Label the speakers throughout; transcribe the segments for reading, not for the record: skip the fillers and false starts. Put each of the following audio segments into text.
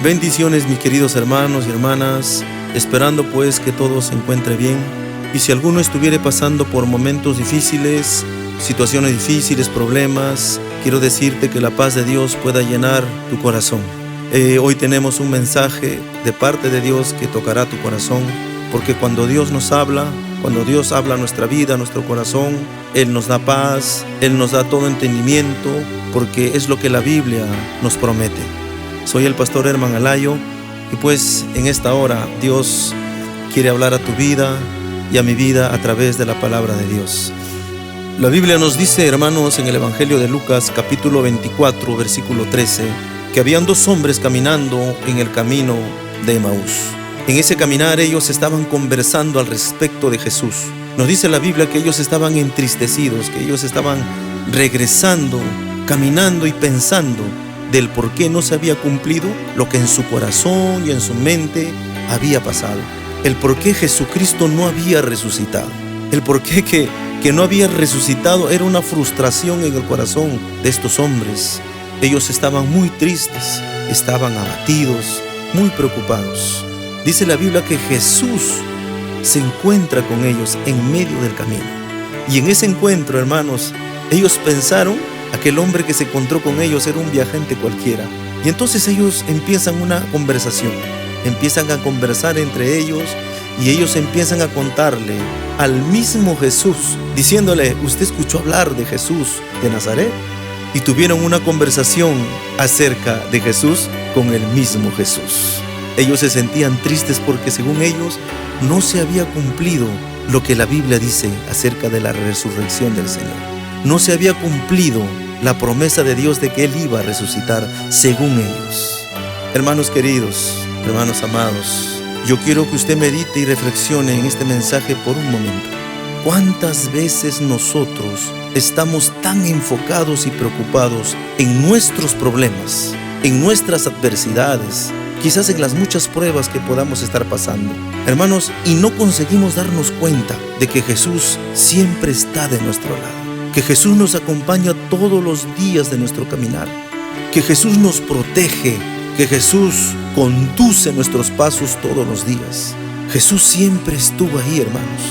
Speaker 1: Bendiciones, mis queridos hermanos y hermanas, esperando pues que todo se encuentre bien. Y si alguno estuviere pasando por momentos difíciles, situaciones difíciles, problemas, quiero decirte que la paz de Dios pueda llenar tu corazón. Hoy tenemos un mensaje de parte de Dios que tocará tu corazón, porque cuando Dios nos habla, cuando Dios habla a nuestra vida, a nuestro corazón, Él nos da paz, Él nos da todo entendimiento, porque es lo que la Biblia nos promete. Soy el pastor Herman Alayo y pues en esta hora Dios quiere hablar a tu vida y a mi vida a través de la palabra de Dios. La Biblia nos dice, hermanos, en el Evangelio de Lucas, capítulo 24, versículo 13, que habían dos hombres caminando en el camino de Emaús. En ese caminar ellos estaban conversando al respecto de Jesús. Nos dice la Biblia que ellos estaban entristecidos, que ellos estaban regresando, caminando y pensando del por qué no se había cumplido lo que en su corazón y en su mente había pasado. El por qué Jesucristo no había resucitado. El por qué que no había resucitado era una frustración en el corazón de estos hombres. Ellos estaban muy tristes, estaban abatidos, muy preocupados. Dice la Biblia que Jesús se encuentra con ellos en medio del camino. Y en ese encuentro, hermanos, ellos pensaron, aquel hombre que se encontró con ellos era un viajante cualquiera. Y entonces ellos empiezan una conversación, empiezan a conversar entre ellos y ellos empiezan a contarle al mismo Jesús, diciéndole, ¿usted escuchó hablar de Jesús de Nazaret? Y tuvieron una conversación acerca de Jesús con el mismo Jesús. Ellos se sentían tristes porque según ellos no se había cumplido lo que la Biblia dice acerca de la resurrección del Señor. No se había cumplido la promesa de Dios de que Él iba a resucitar según ellos. Hermanos queridos, hermanos amados, yo quiero que usted medite y reflexione en este mensaje por un momento. ¿Cuántas veces nosotros estamos tan enfocados y preocupados en nuestros problemas, en nuestras adversidades, quizás en las muchas pruebas que podamos estar pasando, hermanos, y no conseguimos darnos cuenta de que Jesús siempre está de nuestro lado, que Jesús nos acompaña todos los días de nuestro caminar, que Jesús nos protege, que Jesús conduce nuestros pasos todos los días? Jesús siempre estuvo ahí, hermanos.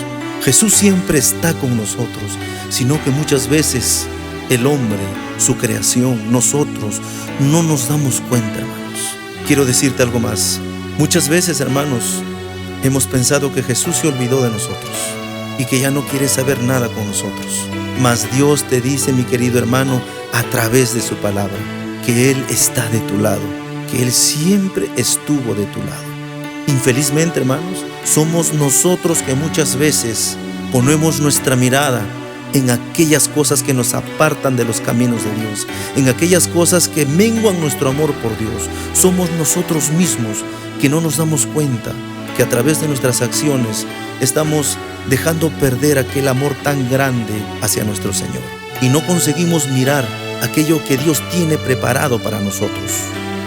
Speaker 1: Jesús siempre está con nosotros, sino que muchas veces el hombre, su creación, nosotros no nos damos cuenta, hermanos. Quiero decirte algo más. Muchas veces, hermanos, hemos pensado que Jesús se olvidó de nosotros y que ya no quiere saber nada con nosotros. Mas Dios te dice, mi querido hermano, a través de su palabra, que Él está de tu lado, que Él siempre estuvo de tu lado. Infelizmente, hermanos, somos nosotros que muchas veces ponemos nuestra mirada en aquellas cosas que nos apartan de los caminos de Dios, en aquellas cosas que menguan nuestro amor por Dios. Somos nosotros mismos que no nos damos cuenta que a través de nuestras acciones estamos dejando perder aquel amor tan grande hacia nuestro Señor. Y no conseguimos mirar aquello que Dios tiene preparado para nosotros.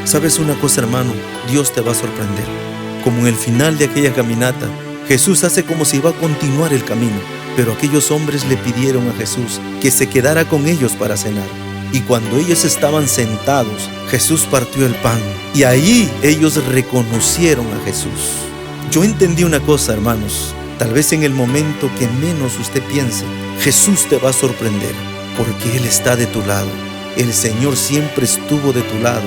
Speaker 1: ¿Sabes una cosa, hermano? Dios te va a sorprender. Como en el final de aquella caminata, Jesús hace como si iba a continuar el camino, pero aquellos hombres le pidieron a Jesús que se quedara con ellos para cenar. Y cuando ellos estaban sentados, Jesús partió el pan y ahí ellos reconocieron a Jesús. Yo entendí una cosa, hermanos, tal vez en el momento que menos usted piense, Jesús te va a sorprender, porque Él está de tu lado. El Señor siempre estuvo de tu lado.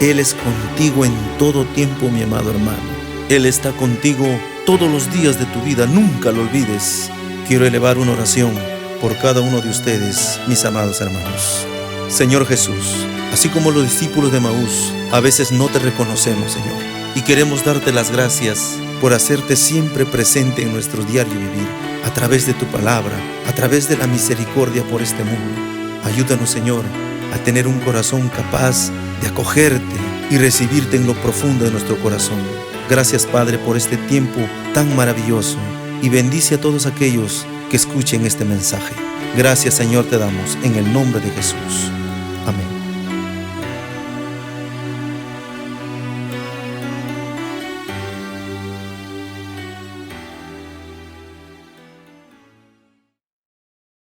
Speaker 1: Él es contigo en todo tiempo, mi amado hermano. Él está contigo todos los días de tu vida, nunca lo olvides. Quiero elevar una oración por cada uno de ustedes, mis amados hermanos. Señor Jesús, así como los discípulos de Emaús, a veces no te reconocemos, Señor, y queremos darte las gracias por hacerte siempre presente en nuestro diario vivir, a través de tu palabra, a través de la misericordia por este mundo. Ayúdanos, Señor, a tener un corazón capaz de acogerte y recibirte en lo profundo de nuestro corazón. Gracias, Padre, por este tiempo tan maravilloso, y bendice a todos aquellos que escuchen este mensaje. Gracias, Señor, te damos en el nombre de Jesús. Amén.